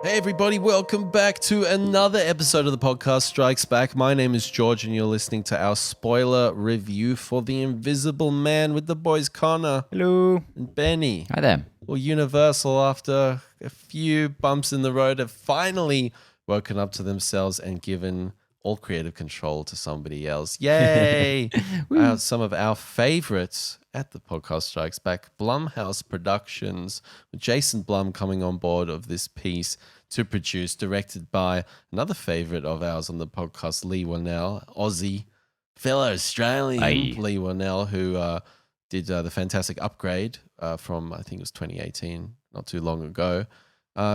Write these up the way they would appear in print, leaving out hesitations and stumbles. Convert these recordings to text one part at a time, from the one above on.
Hey everybody, welcome back to another episode of the podcast Strikes Back. My name is George and you're listening to our spoiler review for The Invisible Man with the boys Connor. Hello. And Benny. Hi there. Well, Universal, after a few bumps in the road, have finally woken up to themselves and given all creative control to somebody else. Yay! Some of our favorites at the podcast Strikes Back, Blumhouse Productions, with Jason Blum coming on board of this piece to produce, directed by another favorite of ours on the podcast, Leigh Whannell, Aussie, fellow Australian Leigh Whannell, who did the fantastic Upgrade from, I think it was 2018, not too long ago.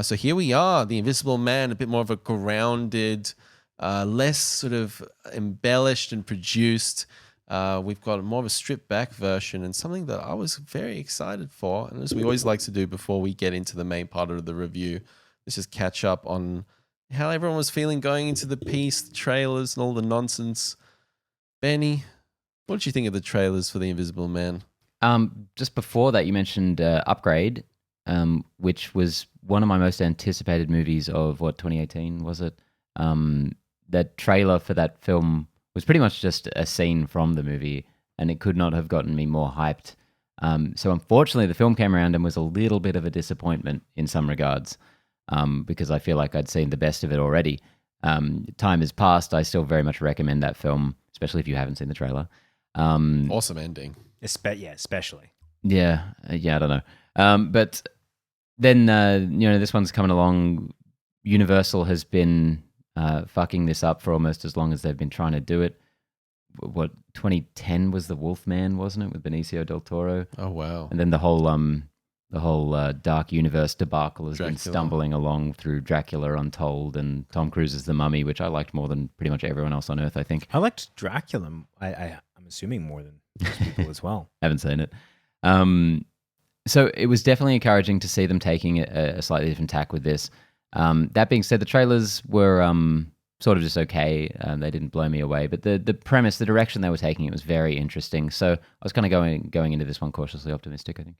So here we are, The Invisible Man, a bit more of a grounded, less sort of embellished and produced. We've got more of a stripped back version and something that I was very excited for. And as we always like to do before we get into the main part of the review, let's just catch up on how everyone was feeling going into the piece, the trailers and all the nonsense. Benny, what did you think of the trailers for The Invisible Man? Just before that, you mentioned Upgrade, which was one of my most anticipated movies of 2018, was it? That trailer for that film was pretty much just a scene from the movie, and it could not have gotten me more hyped. So unfortunately, the film came around and was a little bit of a disappointment in some regards, because I feel like I'd seen the best of it already. Time has passed. I still very much recommend that film, especially if you haven't seen the trailer. Awesome ending. Especially. Yeah, I don't know. But then, this one's coming along. Universal has been fucking this up for almost as long as they've been trying to do it. 2010 was The Wolfman, wasn't it, with Benicio del Toro? Oh wow! And then the whole Dark Universe debacle has been Dracula. stumbling along through Dracula Untold and Tom Cruise's The Mummy, which I liked more than pretty much everyone else on Earth, I think. I liked Dracula. I'm assuming more than most people as well. Haven't seen it. So it was definitely encouraging to see them taking a slightly different tack with this. That being said, the trailers were sort of just okay. They didn't blow me away, but the premise, the direction they were taking, it was very interesting. So I was kind of going into this one cautiously optimistic, I think.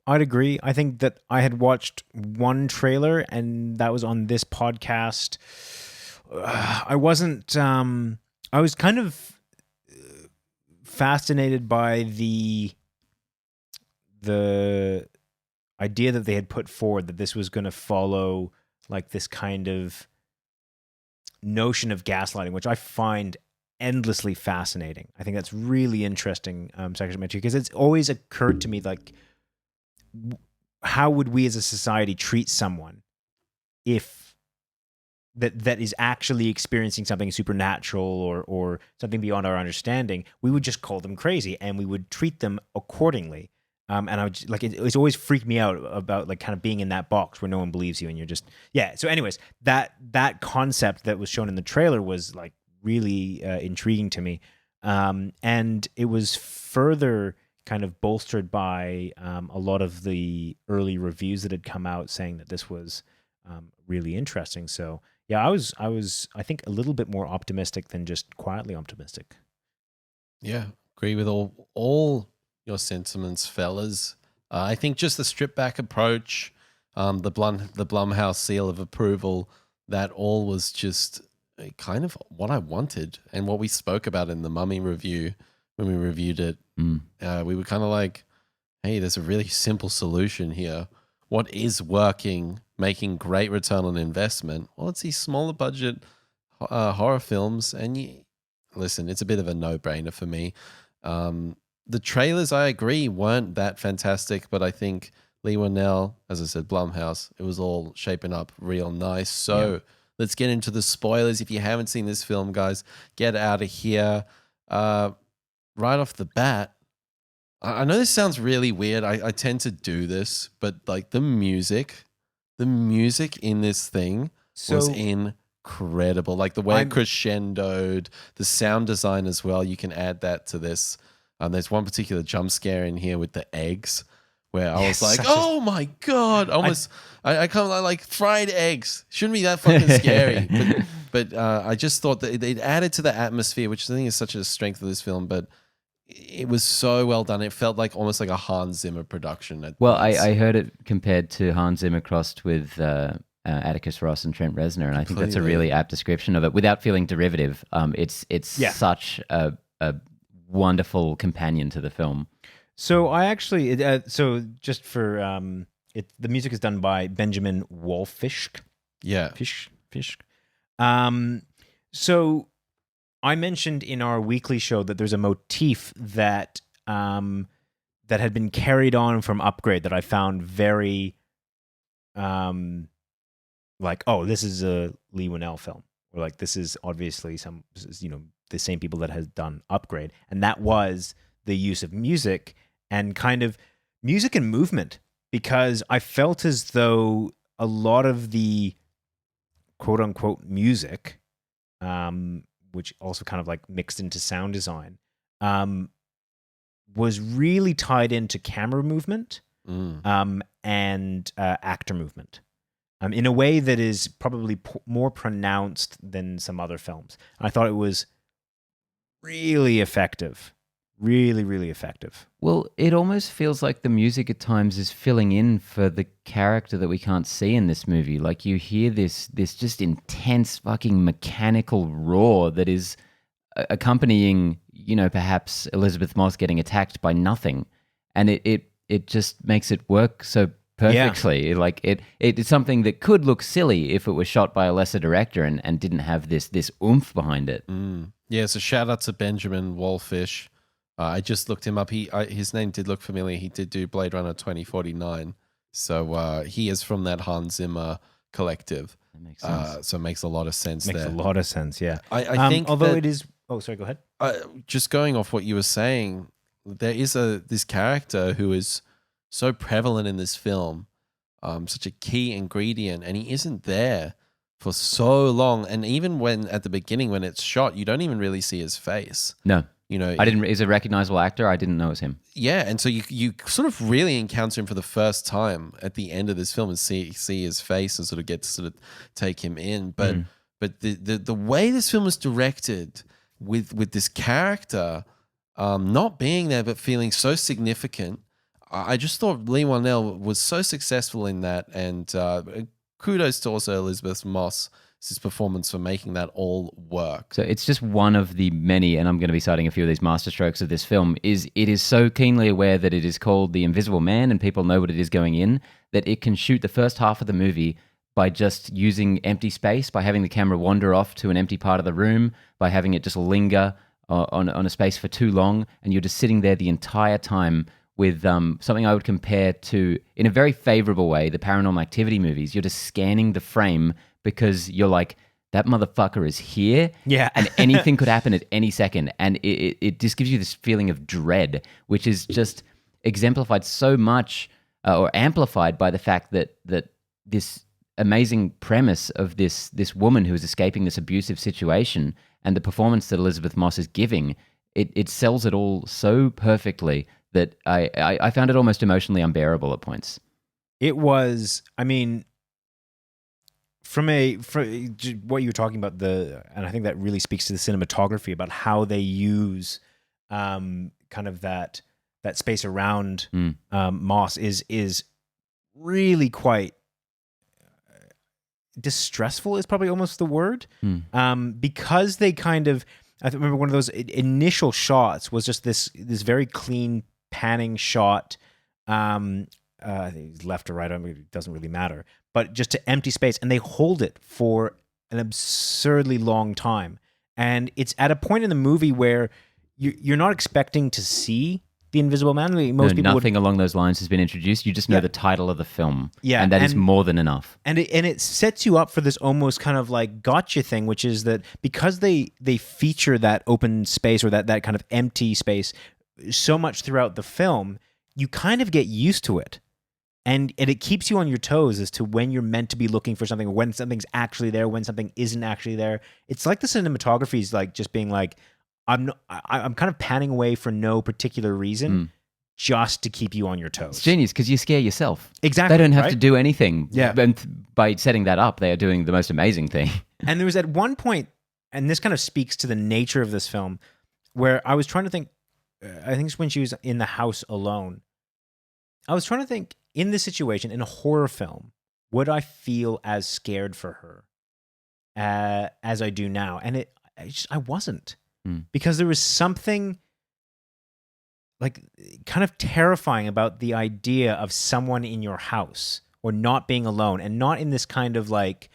I'd agree. I think that I had watched one trailer, and that was on this podcast. I wasn't. I was kind of fascinated by the idea that they had put forward that this was going to follow like this kind of notion of gaslighting, which I find endlessly fascinating. I think that's really interesting section because it's always occurred to me like, how would we as a society treat someone if that is actually experiencing something supernatural or something beyond our understanding? We would just call them crazy and we would treat them accordingly. And I would like it's always freaked me out about like kind of being in that box where no one believes you and you're just So, anyways, that concept that was shown in the trailer was like really intriguing to me, and it was further kind of bolstered by a lot of the early reviews that had come out saying that this was really interesting. So, yeah, I was I think a little bit more optimistic than just quietly optimistic. Yeah, agree with all your sentiments, fellas. I think just the strip back approach, the Blumhouse seal of approval, that all was just kind of what I wanted and what we spoke about in the Mummy review when we reviewed it. We were kind of like, hey, there's a really simple solution here. What is working, making great return on investment? Well, it's these smaller budget horror films, and listen, it's a bit of a no-brainer for me. The trailers, I agree, weren't that fantastic, but I think Leigh Whannell, as I said, Blumhouse, it was all shaping up real nice. So let's get into the spoilers. If you haven't seen this film, guys, get out of here. Right off the bat, I know this sounds really weird. I tend to do this, but like the music in this thing was incredible. Like the way it crescendoed, the sound design as well. You can add that to this. There's one particular jump scare in here with the eggs where I was like, oh my God, almost, I kind of like fried eggs. Shouldn't be that fucking scary. But I just thought that it added to the atmosphere, which I think is such a strength of this film. But it was so well done. It felt like almost like a Hans Zimmer production. Well, I heard it compared to Hans Zimmer crossed with Atticus Ross and Trent Reznor, and I think that's a really apt description of it without feeling derivative. It's such a wonderful companion to the film. So I actually, so just for the music is done by Benjamin Wallfisch. Yeah. Fish. So I mentioned in our weekly show that there's a motif that that had been carried on from Upgrade that I found very like, oh, this is a Leigh Whannell film, or like this is obviously the same people that has done Upgrade, and that was the use of music and kind of music and movement, because I felt as though a lot of the quote unquote music, which also kind of like mixed into sound design, was really tied into camera movement and actor movement in a way that is probably more pronounced than some other films. I thought it was really effective. Really, really effective. Well, it almost feels like the music at times is filling in for the character that we can't see in this movie. Like you hear this just intense fucking mechanical roar that is accompanying, perhaps Elizabeth Moss getting attacked by nothing. And it just makes it work so perfectly. Yeah. Like it's something that could look silly if it was shot by a lesser director and didn't have this oomph behind it. Yeah, so shout out to Benjamin Wallfisch. I just looked him up. His name did look familiar. He did do Blade Runner 2049. So he is from that Hans Zimmer collective. That makes sense. So it makes a lot of sense there. Makes a lot of sense, yeah. I think although it is... Oh, sorry, go ahead. Just going off what you were saying, there is this character who is so prevalent in this film, such a key ingredient, and he isn't there for so long. And even when at the beginning, when it's shot, you don't even really see his face. No. He's a recognizable actor. I didn't know it was him. Yeah, and so you sort of really encounter him for the first time at the end of this film and see his face and sort of get to sort of take him in. But the way this film is directed with this character not being there but feeling so significant, I just thought Leigh Whannell was so successful in that, and kudos to also Elizabeth Moss. His performance for making that all work. So it's just one of the many, and I'm going to be citing a few of these masterstrokes of this film, it is so keenly aware that it is called The Invisible Man and people know what it is going in, that it can shoot the first half of the movie by just using empty space, by having the camera wander off to an empty part of the room, by having it just linger on a space for too long, and you're just sitting there the entire time with something I would compare to, in a very favorable way, the Paranormal Activity movies. You're just scanning the frame because you're like, that motherfucker is here, and anything could happen at any second. And it just gives you this feeling of dread, which is just exemplified so much or amplified by the fact that this amazing premise of this woman who is escaping this abusive situation and the performance that Elizabeth Moss is giving, it sells it all so perfectly that I found it almost emotionally unbearable at points. It was, I mean... From what you were talking about, and I think that really speaks to the cinematography about how they use kind of that space around Moss is really quite distressful is probably almost the word, because they kind of, I remember one of those initial shots was just this very clean panning shot, left or right, I mean, it doesn't really matter, but just to empty space, and they hold it for an absurdly long time. And it's at a point in the movie where you're not expecting to see the Invisible Man. Nothing along those lines has been introduced. You just know the title of the film, and that is more than enough. And it sets you up for this almost kind of like gotcha thing, which is that because they feature that open space or that kind of empty space so much throughout the film, you kind of get used to it. And it keeps you on your toes as to when you're meant to be looking for something, or when something's actually there, when something isn't actually there. It's like the cinematography is like just being like, I'm kind of panning away for no particular reason, just to keep you on your toes. It's genius because you scare yourself. Exactly. They don't have to do anything. Yeah. And by setting that up, they are doing the most amazing thing. And there was at one point, and this kind of speaks to the nature of this film, where I was trying to think, I think it's when she was in the house alone. I was trying to think, in this situation, in a horror film, would I feel as scared for her as I do now? And I wasn't, because there was something like kind of terrifying about the idea of someone in your house or not being alone, and not in this kind of like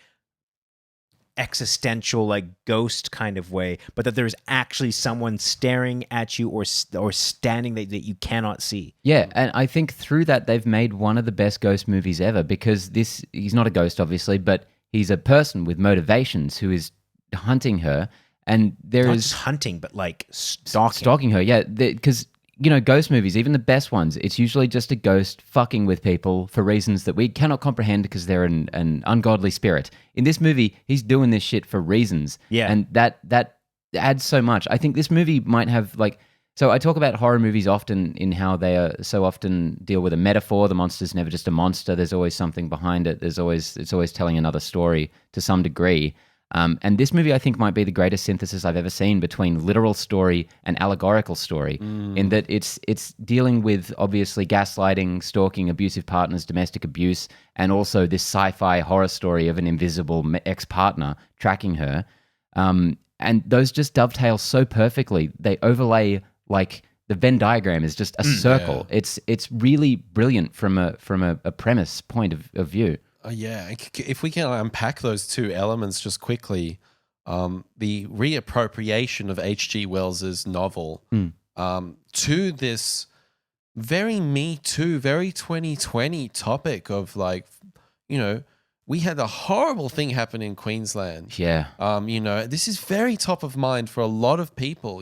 existential, like ghost kind of way, but that there's actually someone staring at you or standing that you cannot see. Yeah, and I think through that they've made one of the best ghost movies ever, because he's not a ghost obviously, but he's a person with motivations who is hunting her, and there Not is just hunting, but like stalking. stalking her. Yeah, because ghost movies, even the best ones, it's usually just a ghost fucking with people for reasons that we cannot comprehend because they're an ungodly spirit. In this movie, he's doing this shit for reasons. Yeah. And that adds so much. I think this movie might have so I talk about horror movies often in how they are so often deal with a metaphor. The monster's never just a monster. There's always something behind it. It's always telling another story to some degree. And this movie, I think, might be the greatest synthesis I've ever seen between literal story and allegorical story, in that it's dealing with, obviously, gaslighting, stalking, abusive partners, domestic abuse, and also this sci-fi horror story of an invisible ex-partner tracking her. And those just dovetail so perfectly. They overlay, like, the Venn diagram is just a circle. Yeah. It's really brilliant from a premise point of view. Yeah, if we can unpack those two elements just quickly, the reappropriation of H.G. Wells's novel to this very Me Too, very 2020 topic of we had a horrible thing happen in Queensland. Yeah. This is very top of mind for a lot of people,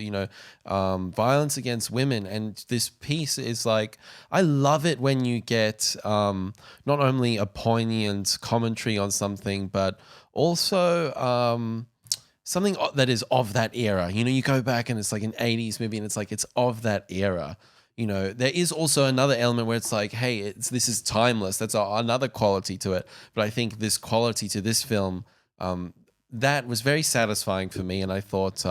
violence against women. And this piece is like, I love it when you get not only a poignant commentary on something, but also something that is of that era. You go back and it's like an 80s movie and it's like, it's of that era. There is also another element where it's like, hey, this is timeless. That's another quality to it. But I think this quality to this film, that was very satisfying for me. And I thought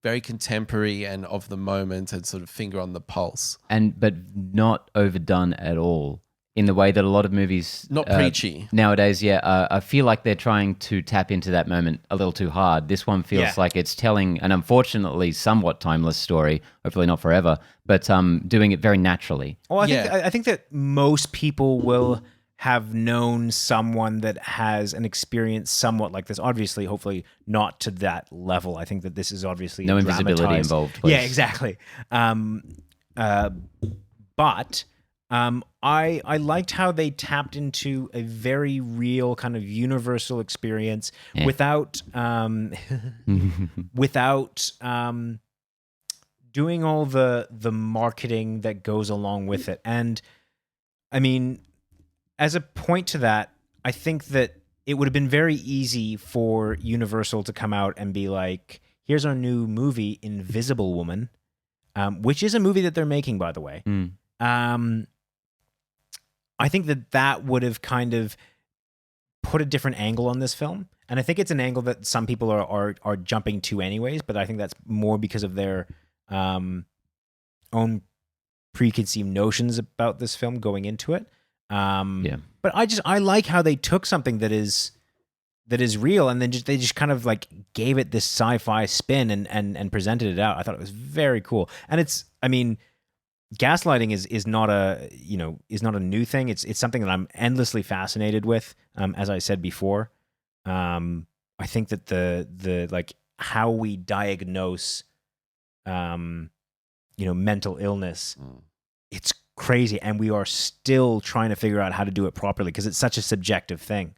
very contemporary and of the moment and sort of finger on the pulse. But not overdone at all in the way that a lot of movies... Not preachy. Nowadays, I feel like they're trying to tap into that moment a little too hard. This one feels like it's telling an unfortunately somewhat timeless story, hopefully not forever, but doing it very naturally. Well, I think that most people will have known someone that has an experience somewhat like this. Obviously, hopefully not to that level. I think that this is obviously no invisibility dramatized. involved, please. Yeah, exactly. But I liked how they tapped into a very real kind of universal experience without doing all the marketing that goes along with it. And I mean, as a point to that, I think that it would have been very easy for Universal to come out and be like, here's our new movie, Invisible Woman, which is a movie that they're making, by the way. I think that would have kind of put a different angle on this film. And I think it's an angle that some people are jumping to anyways, but I think that's more because of their own preconceived notions about this film going into it. But I like how they took something that is real and then they just kind of like gave it this sci-fi spin and presented it out. I thought it was very cool. And gaslighting is not a new thing. It's something that I'm endlessly fascinated with. As I said before, I think that the like how we diagnose, mental illness, it's crazy, and we are still trying to figure out how to do it properly because it's such a subjective thing.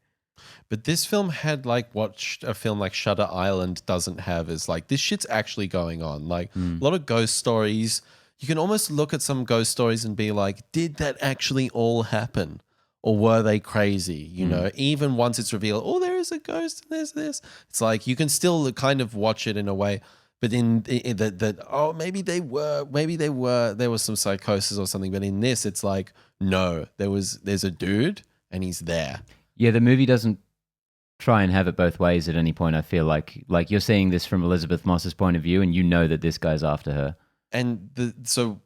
But this film had like what a film like Shutter Island doesn't have, is like this shit's actually going on. Like a lot of ghost stories. You can almost look at some ghost stories and be like, did that actually all happen? Or were they crazy? Even once it's revealed, oh, there is a ghost and there's this. It's like you can still kind of watch it in a way. But maybe there was some psychosis or something. But in this, it's like, no, there's a dude and he's there. Yeah, the movie doesn't try and have it both ways at any point. I feel like you're seeing this from Elizabeth Moss's point of view and you know that this guy's after her. unpacking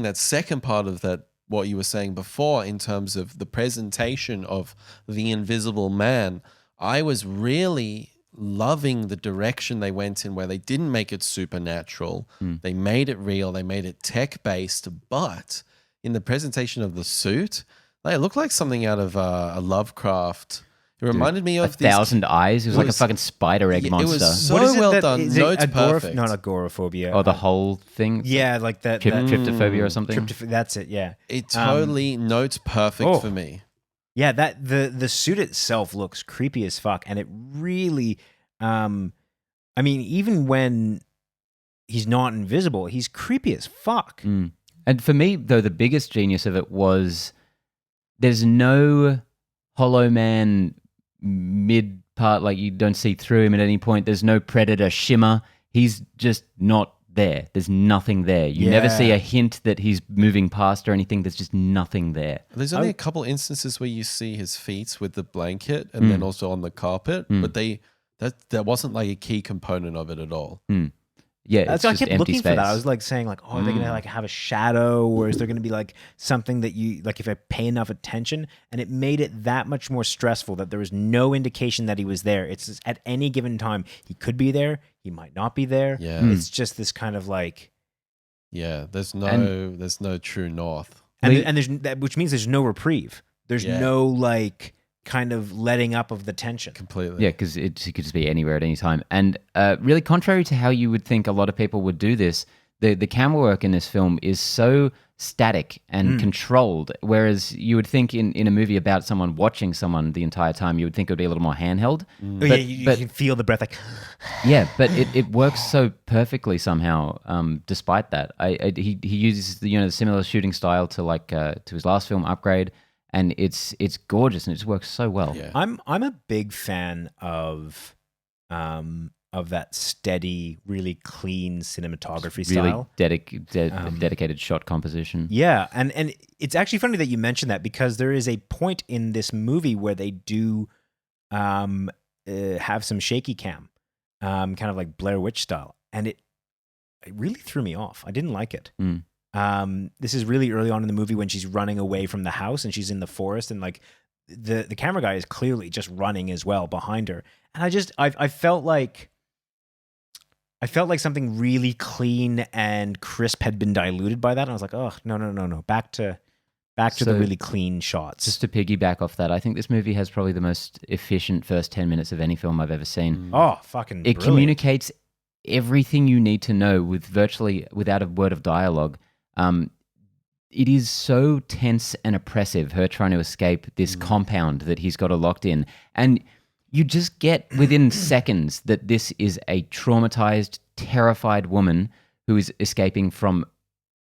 that second part of that, what you were saying before in terms of the presentation of the Invisible Man, I was really loving the direction they went in, where they didn't make it supernatural. They made it real. They made it tech-based, but in the presentation of the suit, it looked like something out of a Lovecraft. It reminded me of 1,000 eyes. It was like a fucking spider egg monster. It was so What is it well that- done. is it Notes perfect. Not agoraphobia. Or the whole thing. Yeah, like that. Tryptophobia or something. That's it. Yeah. It totally notes perfect for me. Yeah, that the suit itself looks creepy as fuck, and it really, I mean, even when he's not invisible, he's creepy as fuck. And for me, though, the biggest genius of it was there's no Hollow Man mid part, like you don't see through him at any point. There's no Predator shimmer. He's just not there. There's nothing there. You never see a hint that he's moving past or anything. There's just nothing there. There's only a couple instances where you see his feet with the blanket and then also on the carpet, but that wasn't like a key component of it at all. Yeah, That's it's why I just kept empty looking space. for that. I was like saying like, oh, are they gonna like have a shadow, or is there gonna be like something that you like if I pay enough attention? And it made it that much more stressful that there was no indication that he was there. It's just, at any given time he could be there, he might not be there. Yeah. It's just this kind of like there's no true north. and there's that, which means there's no reprieve. There's no like kind of letting up of the tension. Completely. Yeah, because it could just be anywhere at any time. And really contrary to how you would think a lot of people would do this, the camera work in this film is so static and controlled, whereas you would think in a movie about someone watching someone the entire time, you would think it would be a little more handheld. You can feel the breath like... Yeah, but it works so perfectly somehow, despite that. He uses the similar shooting style to to his last film, Upgrade, and it's gorgeous and it just works so well. Yeah. I'm a big fan of that steady, really clean cinematography Really style. dedicated shot composition. Yeah, and it's actually funny that you mentioned that, because there is a point in this movie where they do have some shaky cam, kind of like Blair Witch style, and it really threw me off. I didn't like it. This is really early on in the movie when she's running away from the house and she's in the forest, and like the camera guy is clearly just running as well behind her, and I felt like something really clean and crisp had been diluted by that, and I was like, oh no, back to the really clean shots. Just to piggyback off that, I think this movie has probably the most efficient first 10 minutes of any film I've ever seen. Oh, fucking It brilliant. communicates everything you need to know without a word of dialogue. It is so tense and oppressive, her trying to escape this compound that he's got her locked in. And you just get within seconds that this is a traumatized, terrified woman who is escaping from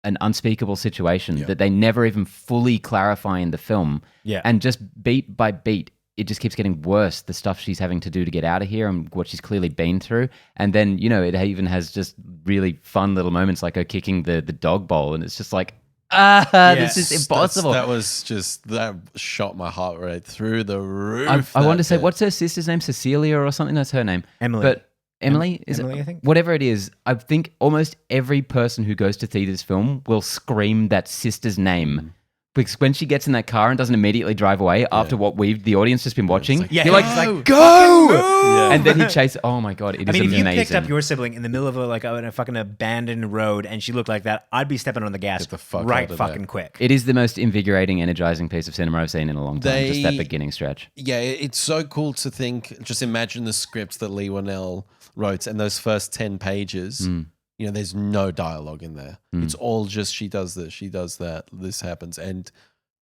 an unspeakable situation that they never even fully clarify in the film. Yeah. And just beat by beat, it just keeps getting worse, the stuff she's having to do to get out of here and what she's clearly been through. And then, it even has just really fun little moments like her kicking the dog bowl, and it's just like, this is impossible. That shot my heart rate through the roof. I want to say, what's her sister's name? Cecilia or something? That's her name. Emily. But Emily, is Emily, it? I think. Whatever it is, I think almost every person who goes to see this film will scream that sister's name. Because when she gets in that car and doesn't immediately drive away after what the audience, just been watching, Yeah, you're like, he's like, go! Yeah. And then he chases. Oh my God, it is if amazing. you picked up your sibling in the middle of a fucking abandoned road and she looked like that, I'd be stepping on the gas Get the fuck right out of fucking there. quick. It is the most invigorating, energizing piece of cinema I've seen in a long time. Just that beginning stretch. Yeah, it's so cool to think. Just imagine the script that Leigh Whannell wrote, and those first 10 pages. There's no dialogue in there. It's all just she does this, she does that, this happens,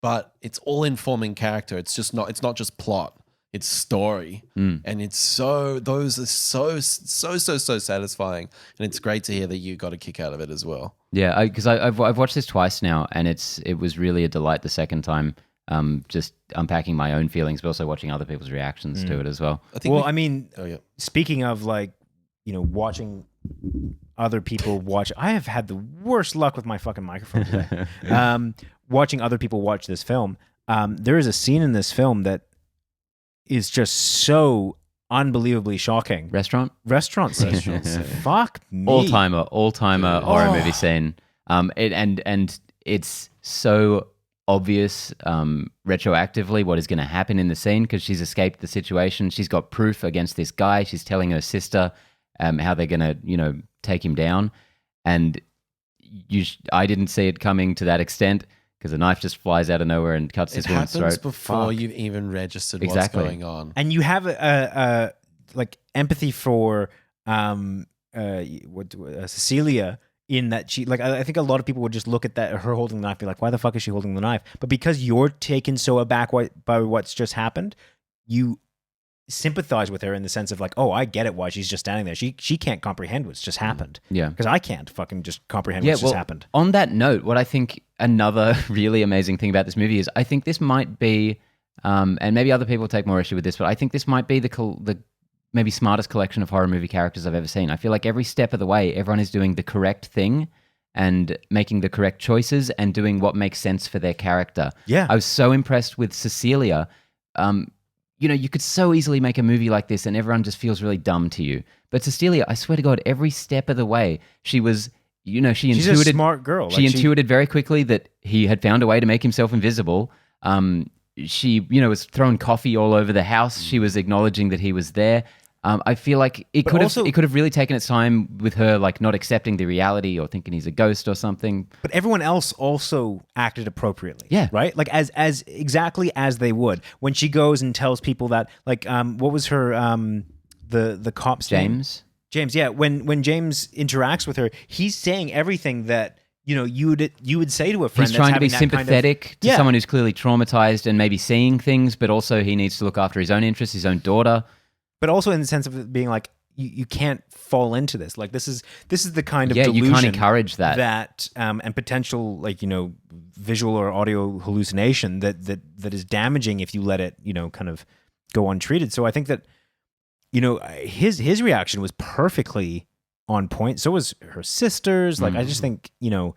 but it's all informing character. It's not just plot. It's story, and those are so satisfying, and it's great to hear that you got a kick out of it as well. Yeah, because I've watched this twice now, and it was really a delight the second time. Just unpacking my own feelings, but also watching other people's reactions to it as well. Speaking of watching other people watch, I have had the worst luck with my fucking microphone today. Watching other people watch this film, there is a scene in this film that is just so unbelievably shocking Restaurant scene. Fuck me. all timer horror movie scene. And it's so obvious retroactively what is going to happen in the scene because she's escaped the situation. She's got proof against this guy. She's telling her sister how they're going to take him down, and I didn't see it coming to that extent because the knife just flies out of nowhere and cuts this woman's throat. It happens before you've even registered Exactly. what's going on. And you have a like empathy for Cecilia in that she like I think a lot of people would just look at that her holding the knife and be like, why the fuck is she holding the knife? But because you're taken so aback by what's just happened, you sympathize with her in the sense of like, oh, I get it why she's just standing there. She can't comprehend what's just happened. Yeah. Because I can't fucking just comprehend what's just happened. On that note, what I think another really amazing thing about this movie is I think this might be, and maybe other people take more issue with this, but I think this might be the maybe smartest collection of horror movie characters I've ever seen. I feel like every step of the way, everyone is doing the correct thing and making the correct choices and doing what makes sense for their character. Yeah. I was so impressed with Cecilia. You could so easily make a movie like this and everyone just feels really dumb to you. But Cecilia, I swear to God, every step of the way, she was, she's She's a smart girl. She intuited very quickly that he had found a way to make himself invisible. She, was throwing coffee all over the house. She was acknowledging that he was there. I feel like it could have really taken its time with her, like not accepting the reality or thinking he's a ghost or something. But everyone else also acted appropriately. Yeah. Right? Like as exactly as they would. When she goes and tells people that, like, what was her the cop's name? James, yeah. When James interacts with her, he's saying everything that you would say to a friend. He's trying to be sympathetic to someone who's clearly traumatized and maybe seeing things, but also he needs to look after his own interests, his own daughter. But also in the sense of it being like, you can't fall into this. Like this is the kind of delusion you can't encourage that. And potential visual or audio hallucination that is damaging if you let it kind of go untreated. So I think that his reaction was perfectly on point. So was her sister's. Like I just think it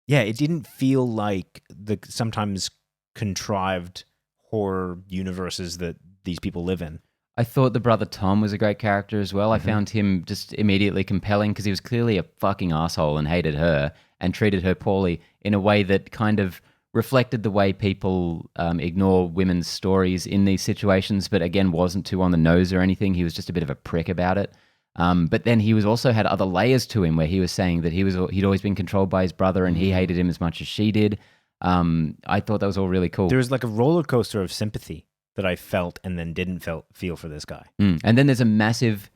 didn't feel like the sometimes contrived horror universes that these people live in. I thought the brother Tom was a great character as well. I found him just immediately compelling because he was clearly a fucking asshole and hated her and treated her poorly in a way that kind of reflected the way people ignore women's stories in these situations, but again, wasn't too on the nose or anything. He was just a bit of a prick about it. But then he was also had other layers to him where he was saying that he'd always been controlled by his brother and he hated him as much as she did. I thought that was all really cool. There was like a roller coaster of sympathy that I felt and then didn't feel for this guy. And then there's a massive,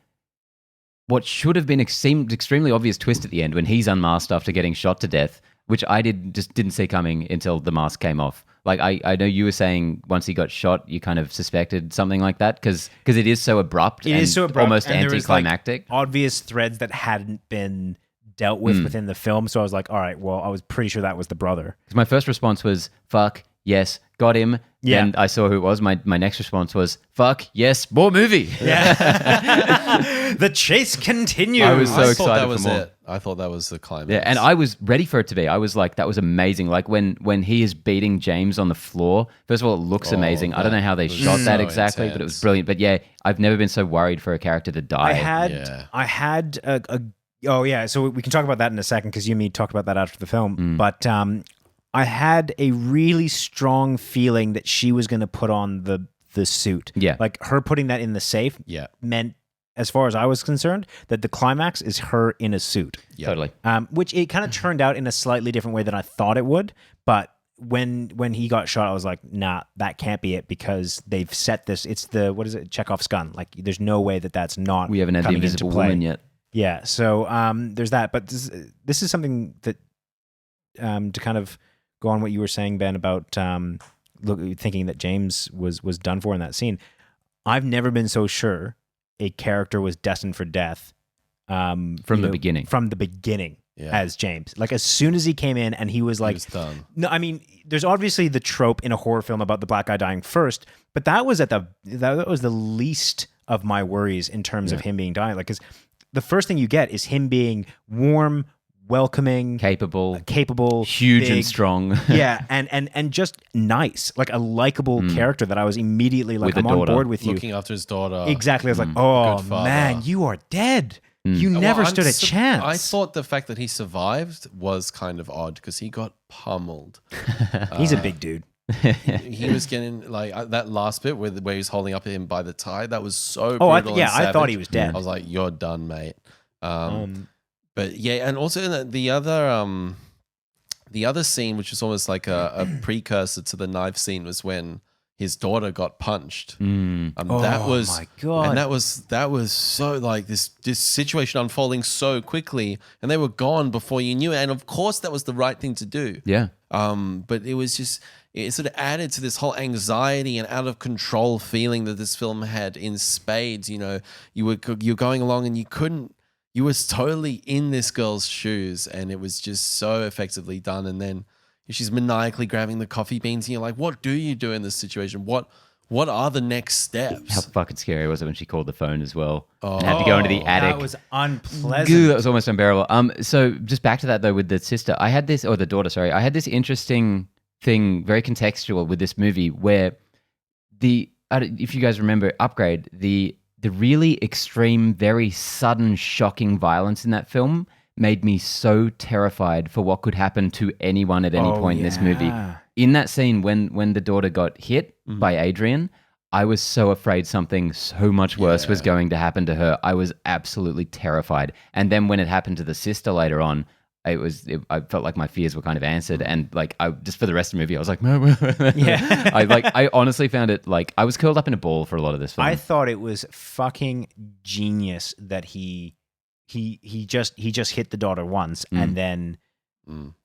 what should have been seemed extremely obvious twist at the end when he's unmasked after getting shot to death, which I didn't see coming until the mask came off. Like I know you were saying once he got shot, you kind of suspected something like that because it is so abrupt. It is so abrupt, almost and anticlimactic. There was, like, obvious threads that hadn't been dealt with within the film. So I was like, all right, well, I was pretty sure that was the brother. Because my first response was, fuck, yes, got him. Yeah. And I saw who it was. My next response was, fuck, yes, more movie. Yeah. The chase continues. I was so excited thought that was for more. it. I thought that was the climax. Yeah, and I was ready for it to be. I was like, that was amazing. Like when he is beating James on the floor, first of all, it looks amazing. I don't know how they shot that exactly, intense. but it was brilliant. But yeah, I've never been so worried for a character to die. I had oh yeah, so we can talk about that in a second because you and me talked about that after the film. But I had a really strong feeling that she was going to put on the suit. Yeah. Like her putting that in the safe meant, as far as I was concerned, that the climax is her in a suit. Yeah. Totally. Which it kind of turned out in a slightly different way than I thought it would. But when he got shot, I was like, nah, that can't be it because they've set this. It's the, what is it, Chekhov's gun. Like there's no way that that's not We haven't had the coming into Invisible play. Woman yet. Yeah, so there's that. But this is something that to kind of go on what you were saying, Ben, about thinking that James was done for in that scene. I've never been so sure a character was destined for death From the beginning. From the beginning as James. Like as soon as he came in and he was like, He was done. No, I mean, there's obviously the trope in a horror film about the black guy dying first, but that was that was the least of my worries in terms of him being dying. Like, because the first thing you get is him being warm, welcoming, capable, huge big, and strong. yeah, and just nice, like a likable character that I was immediately like, With I'm a on daughter. board with you. Looking after his daughter. Exactly. I was like, oh Good father. man, you are dead. You Well, never I'm stood a sup- chance. I thought the fact that he survived was kind of odd because he got pummeled. He's a big dude. He was getting like that last bit where he was holding up him by the tie. That was so Oh, brutal. and I thought savage. he was dead. I was like, "You're done, mate." But yeah, and also the other scene, which was almost like a precursor to the knife scene, was when his daughter got punched. That was my God. and that was so like this situation unfolding so quickly, and they were gone before you knew it. And of course, that was the right thing to do. Yeah. But it sort of added to this whole anxiety and out of control feeling that this film had in spades. You know, you're going along and you was totally in this girl's shoes, and it was just so effectively done. And then she's maniacally grabbing the coffee beans, and you're like, what do you do in this situation? What are the next steps? How fucking scary was it when she called the phone as well and had to go into the attic? That was unpleasant. Goo, that was almost unbearable. So just back to that though, with the sister, the daughter, sorry. I had this interesting thing, very contextual with this movie, where if you guys remember Upgrade, the really extreme, very sudden, shocking violence in that film made me so terrified for what could happen to anyone at any point in this movie. In that scene, when the daughter got hit by Adrian, I was so afraid something so much worse was going to happen to her. I was absolutely terrified. And then when it happened to the sister later on, I felt like my fears were kind of answered, and like I just for the rest of the movie I was like, Yeah. I honestly found it like I was curled up in a ball for a lot of this film. I thought it was fucking genius that he just hit the daughter once, and then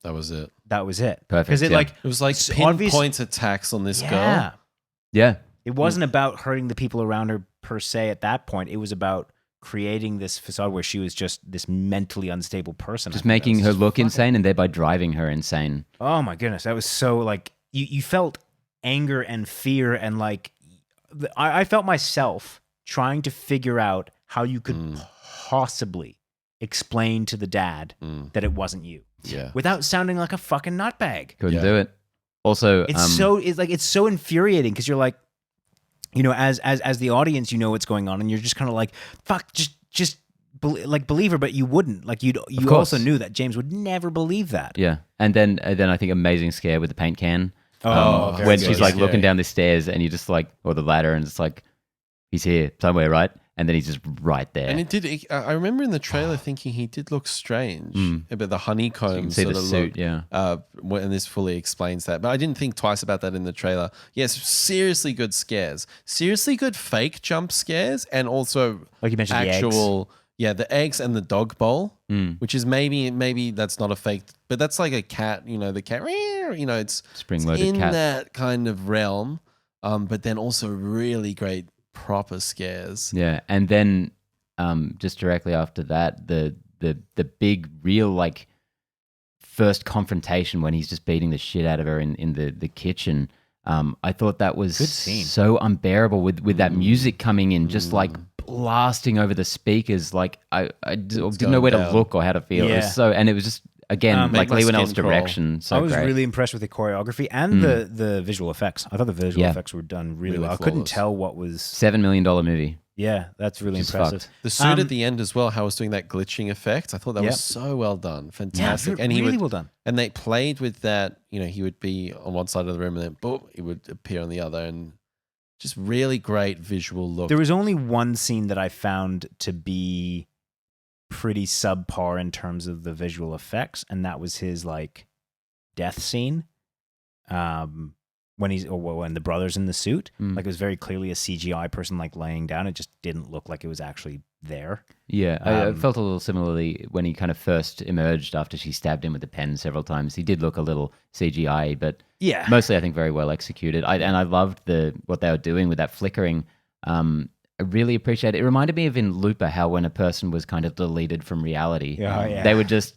That was it. Perfect. Because it It was like pinpoint attacks on this girl. Yeah. It wasn't about hurting the people around her per se at that point. It was about creating this facade where she was just this mentally unstable person. Just making her look insane and thereby driving her insane. Oh my goodness. That was so like, you felt anger and fear, and like, I felt myself trying to figure out how you could possibly explain to the dad that it wasn't you. Yeah. Without sounding like a fucking nutbag. Couldn't do it. Also, it's so infuriating because you're like, you know, as the audience, you know what's going on, and you're just kind of like, fuck, just believe her, but you wouldn't. Like you also knew that James would never believe that. Yeah, and then I think amazing scare with the paint can. Very when good. she's like Scary. looking down the stairs and you just like, or the ladder, and it's like, he's here somewhere, right? And then he's just right there. And it did. I remember in the trailer thinking he did look strange, but the honeycomb So you can see the sort of suit, look, yeah. And this fully explains that. But I didn't think twice about that in the trailer. Yes, seriously good scares, seriously good fake jump scares, and also Like you mentioned, actual, the eggs and the dog bowl, which is maybe that's not a fake, but that's like a cat. You know, the cat. You know, it's Spring-loaded in cat. that kind of realm. But then also really great proper scares. Yeah, and then just directly after that, the big real like first confrontation when he's just beating the shit out of her in the kitchen. I thought that was Good scene. so unbearable with that music coming in, just like blasting over the speakers. Like I didn't know where down. to look or how to feel. It Yeah. was and it was just again Made like my Leigh skin Whannell's crawl. direction. So I was great. really impressed with the choreography and the visual effects. I thought the visual Yeah. effects were done really Really well. I couldn't flawless. tell what was. $7 million movie. Yeah, that's really Just impressive. fucked. The suit at the end as well, how it was doing that glitching effect. I thought that Yep. was so well done. Yeah, Fantastic. And he really would, well done. and they played with that, you know, he would be on one side of the room and then boom, it would appear on the other, and just really great visual look. There was only one scene that I found to be pretty subpar in terms of the visual effects, and that was his like death scene. When when the brother's in the suit, like it was very clearly a CGI person like laying down. It just didn't look like it was actually there. Yeah, I felt a little similarly when he kind of first emerged after she stabbed him with the pen several times. He did look a little CGI, but Yeah. mostly I think very well executed. I loved what they were doing with that flickering. I really appreciate it. It reminded me of in Looper how when a person was kind of deleted from reality, Yeah. they would just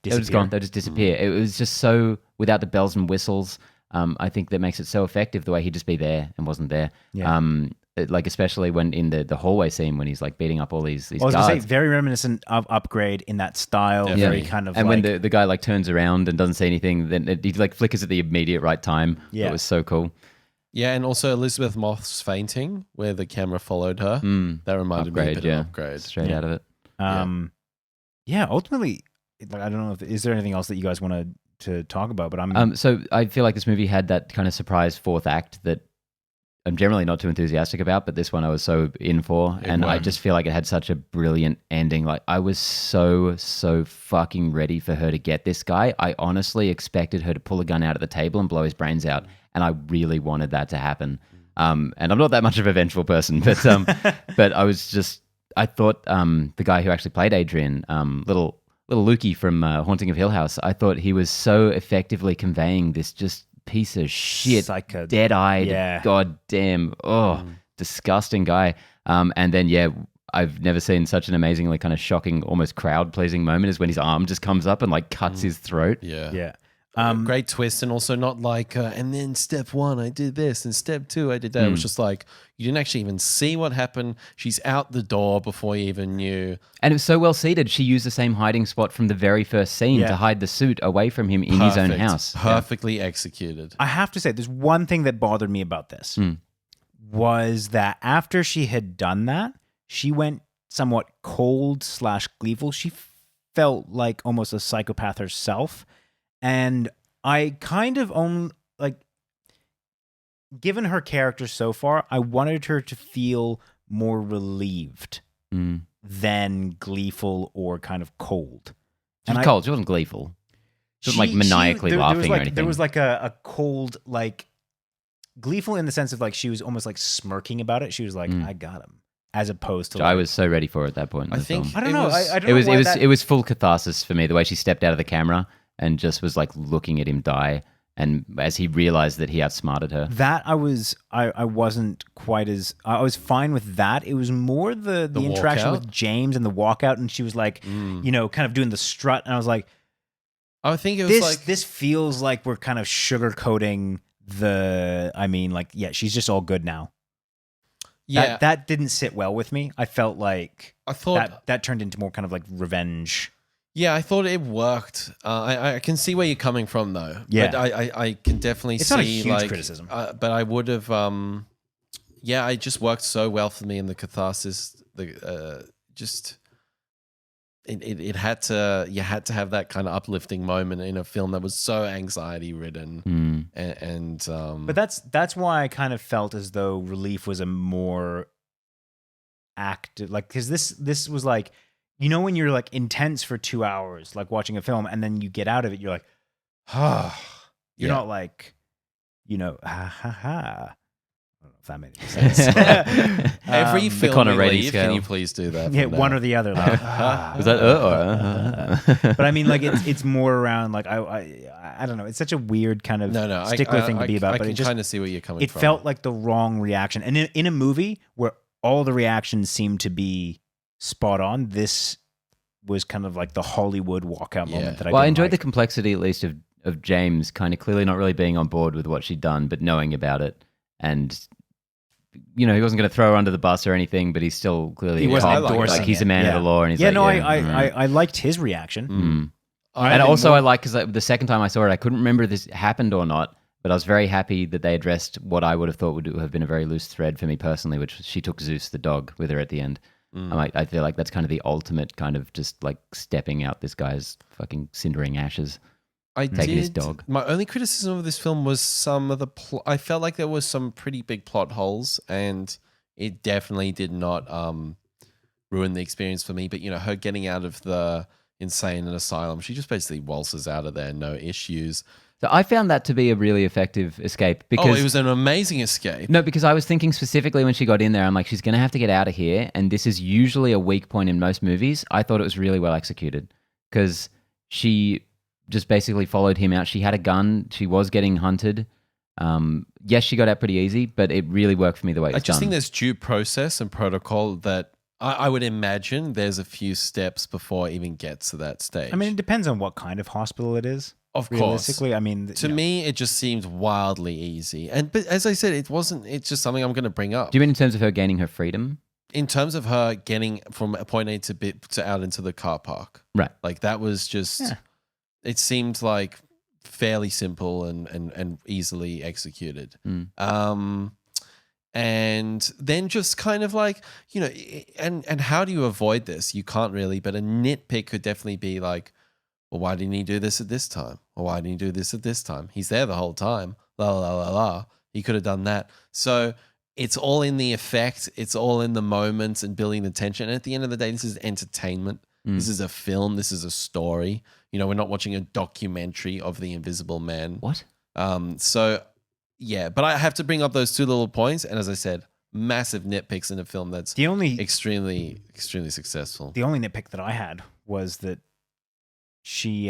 Disappear. They just disappear. It was just so without the bells and whistles. I think that makes it so effective the way he'd just be there and wasn't there. Yeah. like especially when in the hallway scene when he's like beating up all these I was guards. gonna say very reminiscent of Upgrade in that style. Definitely. Very kind of and like, when the guy like turns around and doesn't say anything, then he like flickers at the immediate right time. Yeah. It was so cool. Yeah, and also Elizabeth Moth's fainting, where the camera followed her. That reminded me a bit of Upgrade. Straight out of it. Ultimately, like, I don't know is there anything else that you guys want to talk about? But I'm So I feel like this movie had that kind of surprise fourth act that I'm generally not too enthusiastic about, but this one I was so in for, and I just feel like it had such a brilliant ending. Like I was so fucking ready for her to get this guy. I honestly expected her to pull a gun out at the table and blow his brains out, and I really wanted that to happen. And I'm not that much of a vengeful person, but but I thought the guy who actually played Adrian, little Lukey from Haunting of Hill House, I thought he was so effectively conveying this just piece of shit, Psycho. dead-eyed, goddamn, disgusting guy. And then, I've never seen such an amazingly kind of shocking, almost crowd-pleasing moment as when his arm just comes up and like cuts his throat. Yeah. Great twist, and also not like, and then step 1, I did this, and step 2, I did that. It was just like, you didn't actually even see what happened. She's out the door before you even knew. And it was so well seated. She used the same hiding spot from the very first scene to hide the suit away from him in his own house. Perfectly executed. I have to say, there's one thing that bothered me about this was that after she had done that, she went somewhat cold / gleeful. She felt like almost a psychopath herself. And I kind of given her character so far, I wanted her to feel more relieved than gleeful or kind of cold. She was cold. She wasn't gleeful. She wasn't like maniacally laughing or anything. There was like a cold, like gleeful in the sense of like she was almost like smirking about it. She was like, I got him. As opposed to I was so ready for it at that point in the film. I don't know. I don't it know was it was full catharsis for me, the way she stepped out of the camera and just was like looking at him die, and as he realized that he outsmarted her. That I wasn't quite as I was fine with that. It was more the interaction with James and the walkout, and she was like, kind of doing the strut, and I was like, I think it was this feels like we're kind of sugarcoating she's just all good now. Yeah, that didn't sit well with me. I felt like I thought that turned into more kind of like revenge. Yeah, I thought it worked. I can see where you're coming from, though. Yeah, but I can definitely see. It's not a huge criticism, but I would have. It just worked so well for me in the catharsis. It had to. You had to have that kind of uplifting moment in a film that was so anxiety ridden, But that's why I kind of felt as though Relief was a more active, like, because this was like. You know when you're like intense for 2 hours, like watching a film, and then you get out of it, you're like, you're not like, ha ha ha. I don't know if that made any sense. Every film Connor we rating leave, scale. can you please do that? Yeah, one or the other. Like, Was that? But I mean, like it's more around like I don't know. It's such a weird kind of stickler thing to be about. But I can kind of see where you're coming from. It felt like the wrong reaction, and in a movie where all the reactions seem to be spot on, this was kind of like the Hollywood walkout moment that I enjoyed the complexity at least of James kind of clearly not really being on board with what she'd done, but knowing about it. And, he wasn't going to throw her under the bus or anything, but he's still clearly he wasn't like he's a man of the law. And he's I liked his reaction. And also I like, because the second time I saw it, I couldn't remember if this happened or not, but I was very happy that they addressed what I would have thought would have been a very loose thread for me personally, which was she took Zeus the dog with her at the end. I feel like that's kind of the ultimate kind of just like stepping out this guy's fucking cindering ashes. Taking his dog. My only criticism of this film was some of the plot. I felt like there was some pretty big plot holes, and it definitely did not ruin the experience for me. But her getting out of the insane asylum, she just basically waltzes out of there, no issues. So I found that to be a really effective escape because it was an amazing escape. No, because I was thinking specifically when she got in there, I'm like, she's going to have to get out of here, and this is usually a weak point in most movies. I thought it was really well executed because she just basically followed him out. She had a gun. She was getting hunted. Yes, she got out pretty easy, but it really worked for me the way it was I just done. think there's due process and protocol that I would imagine there's a few steps before it even gets to that stage. I mean, it depends on what kind of hospital it is. Of course. Realistically, I mean, To me, it just seemed wildly easy. But as I said, it wasn't. It's just something I'm going to bring up. Do you mean in terms of her gaining her freedom? In terms of her getting from point A to out into the car park, Right. like that was just. Yeah. It seemed like fairly simple and easily executed. And then just kind of like, you know, and how do you avoid this? You can't really, but a nitpick could definitely be like, well, why didn't he do this at this time? Or why didn't he do this at this time? He's there the whole time. La la la la. He could have done that. So it's all in the effect. It's all in the moments and building the tension. And at the end of the day, this is entertainment. This is a film. This is a story. You know, we're not watching a documentary of the Invisible Man. What? So, yeah. But I have to bring up those two little points. And as I said, massive nitpicks in a film that's the only extremely successful. the only nitpick that I had was that she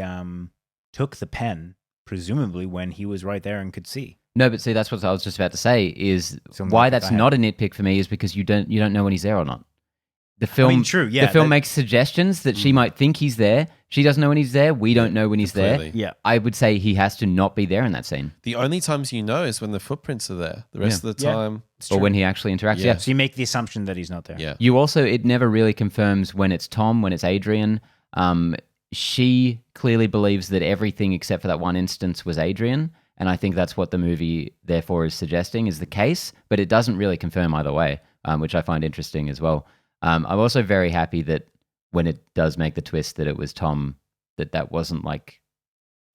took the pen, presumably when he was right there and could see. No, but see, that's what I was just about to say. Is Something why like that's that. not a nitpick for me is because you don't know when he's there or not. The film, I mean, true, yeah, The film that- makes suggestions that she might think he's there. She doesn't know when he's there. We don't know when he's there. Completely. Yeah. I would say he has to not be there in that scene, The only times you know is when the footprints are there. The rest of the Yeah. time, It's or true. when he actually interacts. Yeah. Yeah. So you make the assumption that he's not there. yeah. You also, it never really confirms when it's Tom, when it's Adrian. She clearly believes that everything except for that one instance was Adrian. And I think that's what the movie, therefore, is suggesting is the case. But it doesn't really confirm either way, which I find interesting as well. I'm also very happy that when it does make the twist that it was Tom, that wasn't like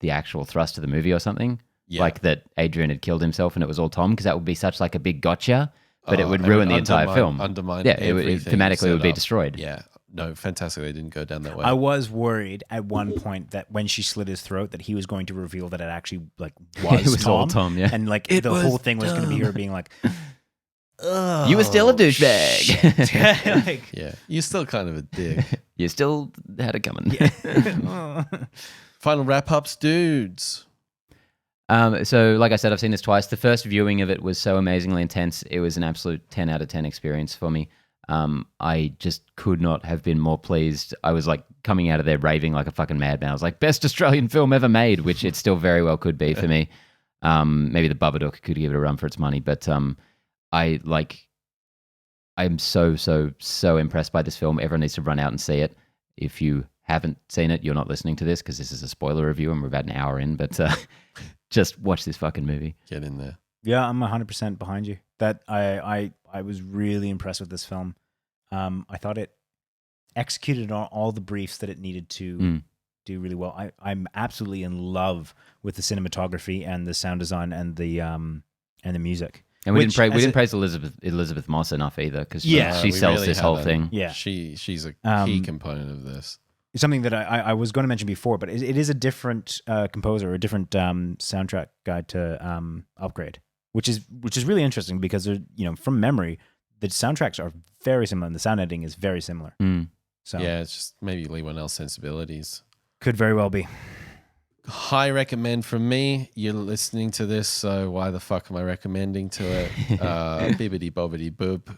the actual thrust of the movie or something. Yeah. Like that Adrian had killed himself and it was all Tom, because that would be such like a big gotcha, but it would It ruin the entire film. Undermine Yeah, it everything thematically set would be up. destroyed. Yeah. No, fantastic. They didn't go down that way. I was worried at one point that when she slit his throat, that he was going to reveal that it actually like was, It was Tom. all Tom, yeah. And like It the was whole thing was going to be her Tom. being like, You were still a douchebag. shit. Like, yeah. You're still kind of a dick. You still had it coming. Final wrap-ups, dudes. So, like I said, I've seen this twice. The first viewing of it was so amazingly intense. It was an absolute 10 out of 10 experience for me. I just could not have been more pleased. I was like coming out of there raving like a fucking madman. I was like, best Australian film ever made, which it still very well could be for me. Maybe the Babadook could give it a run for its money, but I'm so impressed by this film. Everyone needs to run out and see it. If you haven't seen it, you're not listening to this because this is a spoiler review and we're about an hour in, but just watch this fucking movie. Get in there. yeah, I'm 100% behind you. That I was really impressed with this film. I thought it executed on all the briefs that it needed to do really well. I'm absolutely in love with the cinematography and the sound design and the music. And we Which, didn't as praise Elizabeth Moss enough either, because Yeah. she We sells really this whole haven't. thing. Yeah. She's a Um, key component of this. It's something that I was going to mention before, but it is a different composer, a different soundtrack guy to Upgrade, which is really interesting because from memory, the soundtracks are very similar and the sound editing is very similar. So Yeah, it's just maybe Leigh Whannell sensibilities. could very well be. High recommend from me. You're listening to this, so why the fuck am I recommending to it? Bibbidi bobbidi boob.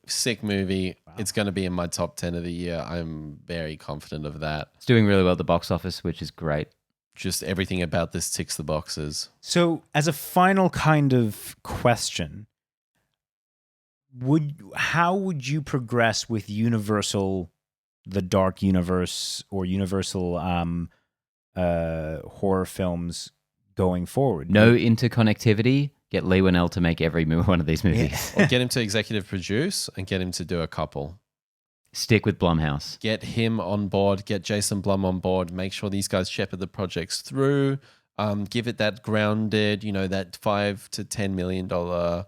Sick movie. Wow. It's going to be in my top 10 of the year. I'm very confident of that. It's doing really well at the box office, which is great. Just everything about this ticks the boxes. So as a final kind of question, how would you progress with Universal, the Dark Universe, or Universal horror films going forward? No interconnectivity. Get Leigh Whannell to make every one of these movies. Or get him to executive produce and get him to do a couple. Stick with Blumhouse. Get him on board. Get Jason Blum on board. Make sure these guys shepherd the projects through. Give it that grounded, that $5 to $10 million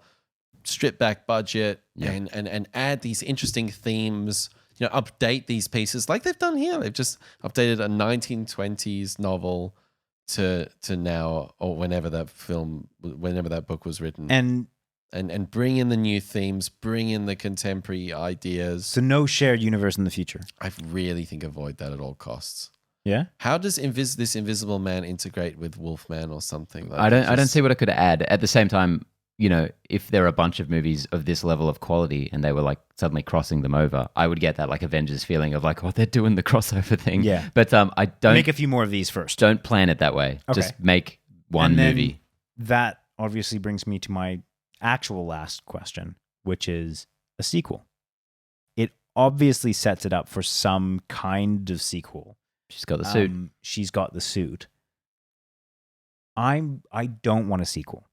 strip back budget, and add these interesting themes. Update these pieces like they've done here. They've just updated a 1920s novel to now, or whenever that book was written, and bring in the new themes, bring in the contemporary ideas. So no shared universe in the future. I really think avoid that at all costs. Yeah. How does this Invisible Man integrate with Wolfman or something? I don't see what I could add. At the same time, you know, if there are a bunch of movies of this level of quality and they were like suddenly crossing them over, I would get that like Avengers feeling of like, oh, they're doing the crossover thing. Yeah. But I don't Make a few more of these first. don't plan it that way. Okay. Just make one And then movie. That obviously brings me to my actual last question, which is a sequel. It obviously sets it up for some kind of sequel. She's got the suit. She's got the suit. I don't want a sequel.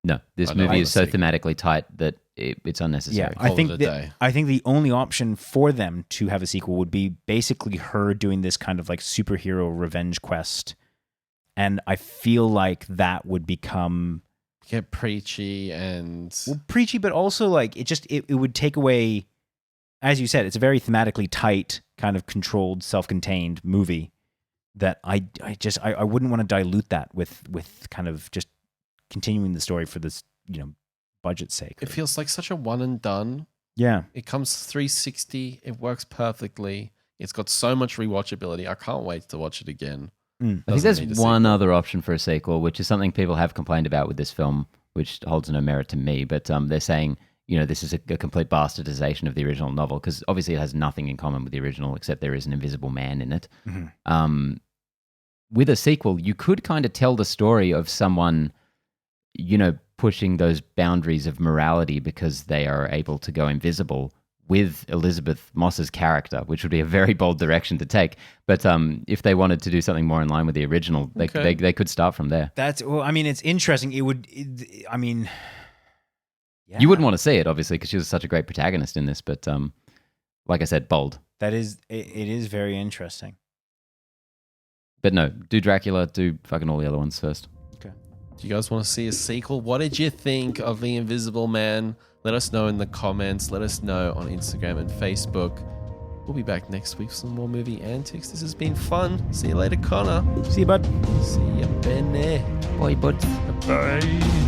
No, this I don't movie want is a so sequel. thematically tight that it's unnecessary. I Call think it a that, day. I think the only option for them to have a sequel would be basically her doing this kind of like superhero revenge quest, and I feel like that would become Get preachy and preachy, but also like it would take away, as you said, it's a very thematically tight, kind of controlled, self-contained movie that I wouldn't want to dilute that with kind of just continuing the story for this, you know, budget's sake. it feels like such a one and done. Yeah. It comes 360. It works perfectly. It's got so much rewatchability. I can't wait to watch it again. I think Doesn't there's need a one sequel. other option for a sequel, which is something people have complained about with this film, which holds no merit to me. But they're saying, you know, this is a complete bastardization of the original novel because obviously it has nothing in common with the original except there is an invisible man in it. With a sequel, you could kind of tell the story of someone, you know, pushing those boundaries of morality because they are able to go invisible with Elizabeth Moss's character, which would be a very bold direction to take. But if they wanted to do something more in line with the original, Okay. they could start from there. That's, well, I mean, it's interesting. Yeah. You wouldn't want to see it, obviously, because she was such a great protagonist in this. But like I said, bold. That is, it is very interesting. But no, do Dracula, do fucking all the other ones first. Okay. Do you guys want to see a sequel? What did you think of The Invisible Man? Let us know in the comments. Let us know on Instagram and Facebook. We'll be back next week for some more movie antics. This has been fun. See you later, Connor. See you, bud. See you, Benny. Boy, bud. Bye.